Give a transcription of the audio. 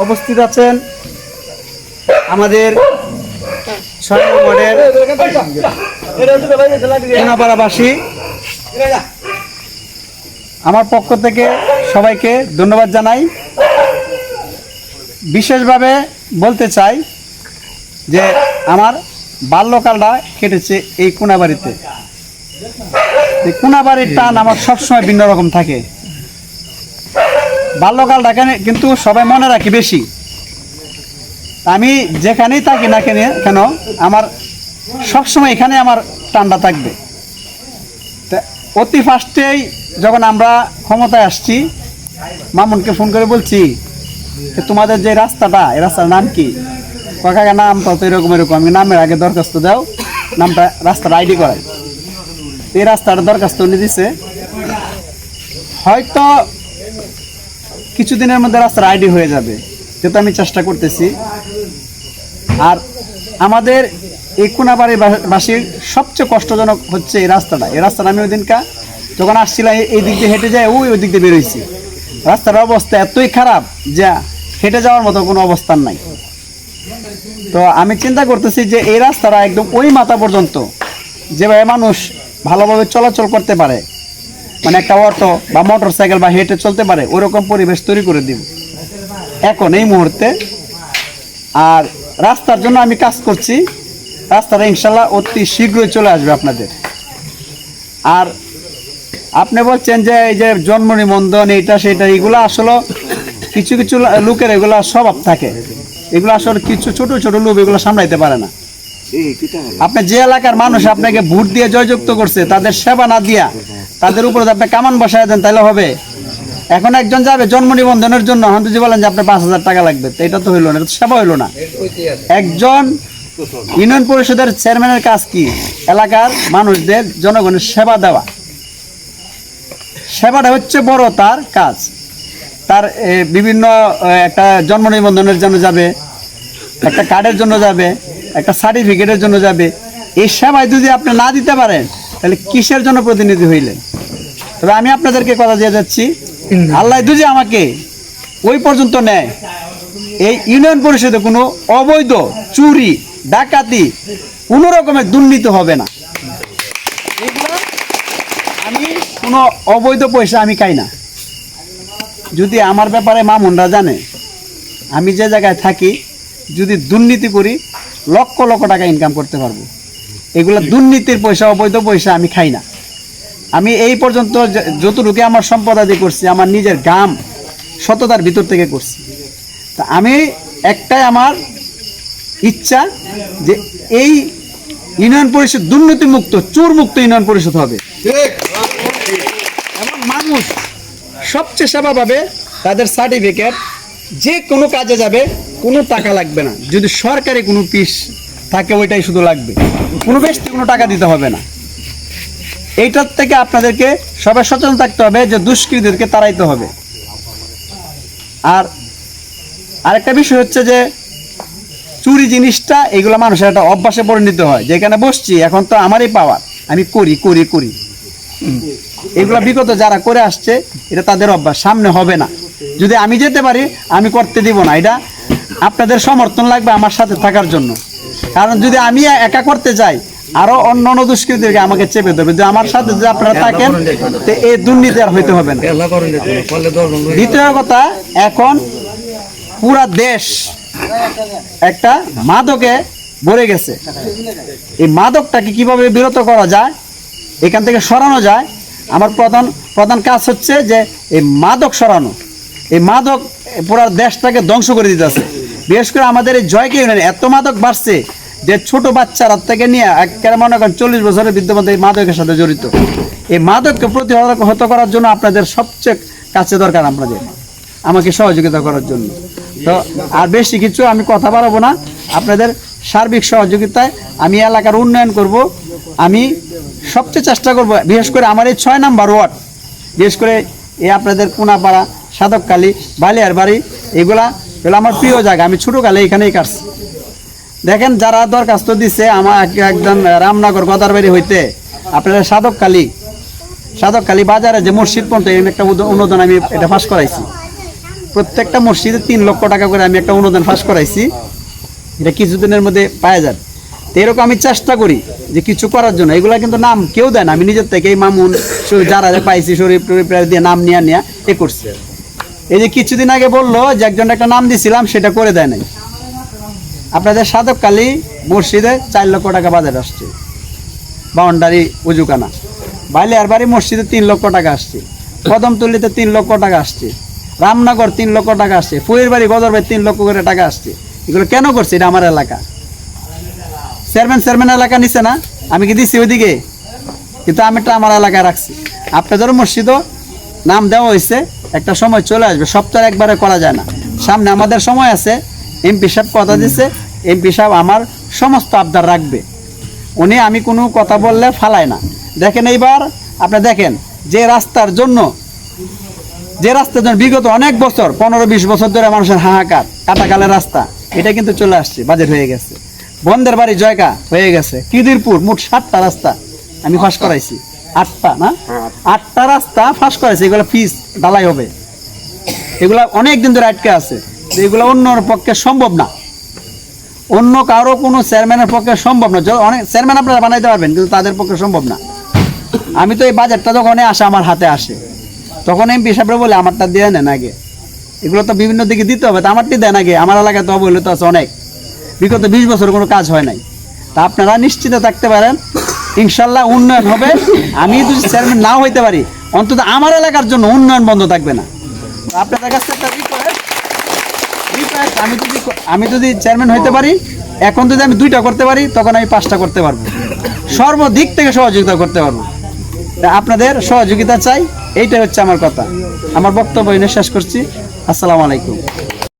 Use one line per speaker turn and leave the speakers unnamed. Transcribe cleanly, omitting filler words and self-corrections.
উপস্থিত আছেন আমাদের 6 নং ওয়ার্ডের কোনাপাড়াবাসী। আমার পক্ষ থেকে সবাইকে ধন্যবাদ জানাই। বিশেষভাবে বলতে চাই যে আমার বাল্যকালটা কেটেছে এই কোনাবাড়িতে। এই কোনাবাড়ির টান আমার সবসময় ভিন্ন রকম থাকে। বাল্যকালটা কিন্তু সবাই মনে রাখি বেশি। আমি যেখানেই থাকি না কেন আমার সবসময় এখানে আমার টানটা থাকবে। অতি ফার্স্টেই যখন আমরা ক্ষমতায় আসছি, মামুনকে ফোন করে বলছি তোমাদের যে রাস্তাটা, এই রাস্তার নাম কি? কাকা নাম তো এরকম এরকম। আমি নামের আগে দরখাস্ত দাও, নামটা রাস্তার আইডি করাই। এই রাস্তাটা দরখাস্ত উনি দিছে। হয়তো কিছুদিনের মধ্যে রাস্তার আইডি হয়ে যাবে, যেহেতু আমি চেষ্টা করতেছি। আর আমাদের এই কোনাবাড়িবাসীর সবচেয়ে কষ্টজনক হচ্ছে এই রাস্তাটা। এই রাস্তাটা আমি ওই দিনকা যখন আসছিলাম এই দিক দিয়ে হেঁটে যায়, ওই দিক দিয়ে বেরোইছি। রাস্তার অবস্থা এতই খারাপ যে হেঁটে যাওয়ার মতো কোনো অবস্থান নাই। তো আমি চিন্তা করতেছি যে এই রাস্তাটা একদম ওই মাথা পর্যন্ত যেভাবে মানুষ ভালোভাবে চলাচল করতে পারে, মানে একটা অটো বা মোটর সাইকেল বা হেঁটে চলতে পারে, ওরকম পরিবেশ তৈরি করে দিব এখন এই মুহূর্তে। আর রাস্তার জন্য আমি কাজ করছি। রাস্তাটা ইনশাল্লাহ অতি শীঘ্রই চলে আসবে আপনাদের। আর আপনি বলছেন যে এই যে জন্ম নিবন্ধন এইটা সেটা, এগুলো আসলে কিছু কিছু লোকের এগুলা স্বভাব থাকে। এগুলো আসলে কিছু ছোট ছোট লোক এগুলো সামলাইতে পারে না। আপনি যে এলাকার মানুষ আপনাকে ভোট দিয়ে জয়যুক্ত করছে, তাদের সেবা না দিয়া তাদের উপরে আপনি কামান বসায় দেন, তাহলে হবে? এখন একজন যাবে জন্ম নিবন্ধনের জন্য, এখন যদি বলেন যে আপনার 5,000 টাকা লাগবে, তো এটা তো হইলো না, এটা তো সেবা হইলো না। একজন ইউনিয়ন পরিষদের চেয়ারম্যানের কাজ কি? এলাকার মানুষদের জনগণের সেবা দেওয়া। সেবাটা হচ্ছে বড় তার কাজ। তার বিভিন্ন একটা জন্ম নিবন্ধনের জন্য যাবে, একটা কার্ডের জন্য যাবে, একটা সার্টিফিকেটের জন্য যাবে। এই সেবায় যদি আপনি না দিতে পারেন, তাহলে কিসের জন্য প্রতিনিধি হইলেন? তবে আমি আপনাদেরকে কথা দিয়ে যাচ্ছি, আল্লাহ যদি আমাকে ওই পর্যন্ত নেয়, এই ইউনিয়ন পরিষদে কোনো অবৈধ চুরি ডাকাতি কোনো রকমের দুর্নীতি হবে না। এগুলো আমি কোনো অবৈধ পয়সা আমি খাই না। যদি আমার ব্যাপারে মামুনরা জানে আমি যে জায়গায় থাকি, যদি দুর্নীতি করি লক্ষ লক্ষ টাকা ইনকাম করতে পারবো। এগুলো দুর্নীতির পয়সা, অবৈধ পয়সা আমি খাই না। আমি এই পর্যন্ত যতটুকু আমার সম্পদাদি করছি, আমার নিজের গাম সততার ভিতর থেকে করছি। তা আমি একটাই আমার ইচ্ছা যে এই ইউনিয়ন পরিষদ দুর্নীতিমুক্ত, চোরমুক্ত ইউনিয়ন পরিষদ হবে। এবং মানুষ সবচেয়ে সেবা পাবে, তাদের সার্টিফিকেট যে কোনো কাজে যাবে, কোনো টাকা লাগবে না। যদি সরকারি কোনো পিস থাকে ওইটাই শুধু লাগবে, কোনো বেশি কোনো টাকা দিতে হবে না। এইটার থেকে আপনাদেরকে সবাই সচেতন থাকতে হবে যে দুষ্কৃতীদেরকে তাড়াইতে হবে। আর আরেকটা বিষয় হচ্ছে যে চুরি জিনিসটা, এগুলো মানুষের একটা অভ্যাসে পরিণত হয়। যেখানে বসছি এখন তো আমারই পাওয়ার, আমি করি করি করি। এগুলো বিগত যারা করে আসছে, এটা তাদের অভ্যাস, সামনে হবে না। যদি আমি যেতে পারি, আমি করতে দিব না। এটা আপনাদের সমর্থন লাগবে আমার সাথে থাকার জন্য। কারণ যদি আমি একা করতে যাই, আরো অন্য অন্য দুষ্কৃতীদেরকে আমাকে চেপে দেবে। যে আমার সাথে যদি আপনারা থাকেন, তো এই দুর্নীতি আর হইতে হবে না। দ্বিতীয় কথা, এখন পুরা দেশ একটা মাদকে ভরে গেছে। এই মাদকটাকে কিভাবে বিরত করা যায়, এখান থেকে সরানো যায়, আমার প্রধান কাজ হচ্ছে যে এই মাদক সরানো। এই মাদক পুরা দেশটাকে ধ্বংস করে দিতেছে। বিশেষ করে আমাদের এই জয়কে ইউনিয়নে এত মাদক বাড়ছে যে ছোট বাচ্চারা থেকে নিয়ে একেবারে মনে করেন 40 বছরের বিদ্যমান এই মাদকের সাথে জড়িত। এই মাদককে প্রতিহত করার জন্য আপনাদের সবচেয়ে কাছে দরকার আমাকে সহযোগিতা করার জন্য। তো আর বেশি কিছু আমি কথা বাড়াবো না। আপনাদের সার্বিক সহযোগিতায় আমি এলাকার উন্নয়ন করব। আমি সবচেয়ে চেষ্টা করব, বিশেষ করে আমার এই 6 নম্বর ওয়ার্ড, বিশেষ করে এই আপনাদের কোনাপাড়া, সাধককালী, বালিয়ার বাড়ি, এগুলা হলো আমার প্রিয় জায়গা। আমি ছোটোকালে এখানেই কাটছি। দেখেন যারা দরখাস্ত দিছে, আমার একজন রামনগর গদারবাড়ি হইতে আপনারা সাধককালী বাজারে যে মসজিদ পর্যন্ত একটা অনুদান আমি এটা পাস করাইছি। প্রত্যেকটা মসজিদে 3 লক্ষ টাকা করে আমি একটা অনুদান ফাঁস করাইছি, এটা কিছুদিনের মধ্যে পাওয়া যাবে। তো এরকম আমি চেষ্টা করি যে কিছু করার জন্য। এগুলা কিন্তু নাম কেউ দেয় না, আমি নিজের থেকে এই মামুন যারা পাইছি শরীফ টরিফ দিয়ে নাম নিয়ে এ করছে। এই যে কিছুদিন আগে বললো যে একজন একটা নাম দিছিলাম, সেটা করে দেয় নাই। আপনাদের সাধককালী মসজিদে 4 লক্ষ টাকা বাজেট আসছে, বাউন্ডারি উজুকানা। বাইলিয়ার বাড়ি মসজিদে 3 লক্ষ টাকা আসছে, কদমতলিতে 3 লক্ষ টাকা আসছে, রামনগর 3 লক্ষ টাকা আসছে, ফুয়ের বাড়ি গদর বাড়ি 3 লক্ষ করে টাকা আসছে। এগুলো কেন করছে? এটা আমার এলাকা, চেয়ারম্যান এলাকা নিছে না, আমি কি দিচ্ছি ওইদিকে? কিন্তু আমি এটা আমার এলাকায় রাখছি। আপনাদেরও মসজিদও নাম দেওয়া হয়েছে, একটা সময় চলে আসবে, সপ্তাহে একবারে করা যায় না। সামনে আমাদের সময় আছে, এমপি সাহেব কথা দিছে, এমপি সাহেব আমার সমস্ত আবদার রাখবে। উনি আমি কোনো কথা বললে ফালায় না। দেখেন এইবার আপনি দেখেন যে রাস্তার জন্য বিগত অনেক বছর 15-20 বছর ধরে মানুষের হাহাকার, কাটাকালের রাস্তা, এটা কিন্তু চলে আসছে, বাজেট হয়ে গেছে। বন্ধের বাড়ি জয়কা হয়ে গেছে, কিদিরপুর মোট 7টা রাস্তা আমি ফাঁস করাইছি, 8টা রাস্তা ফাঁস করাইছি। এগুলো ফিস ঢালাই হবে, এগুলা অনেক দিন ধরে আটকে আছে। এগুলো অন্যর পক্ষে সম্ভব না, অন্য কারো কোনো চেয়ারম্যানের পক্ষে সম্ভব না। অনেক চেয়ারম্যান আপনারা বানাইতে পারবেন, কিন্তু তাদের পক্ষে সম্ভব না। আমি তো এই বাজেটটা যখন আসে আমার হাতে আসে, তখন এমপি সাহেবরা বলে আমারটা দিয়ে নেন আগে, এগুলো তো বিভিন্ন দিকে দিতে হবে, তা আমারটি দেন আগে। আমার এলাকায় তো অবহেলিত আছে অনেক, বিগত 20 বছর কোনো কাজ হয় নাই। তা আপনারা নিশ্চিত থাকতে পারেন, ইনশাল্লাহ উন্নয়ন হবে। আমি যদি চেয়ারম্যান নাও হইতে পারি, অন্তত আমার এলাকার জন্য উন্নয়ন বন্ধ থাকবে না। আপনাদের কাছে একটা রিকোয়েস্ট, আমি যদি চেয়ারম্যান হইতে পারি, এখন যদি আমি 2টা করতে পারি, তখন আমি 5টা করতে পারবো, সর্বদিক থেকে সহযোগিতা করতে পারবো। তা আপনাদের সহযোগিতা চাই, এইটাই হচ্ছে আমার কথা। আমার বক্তব্য এনে শেষ করছি। আসসালামু আলাইকুম।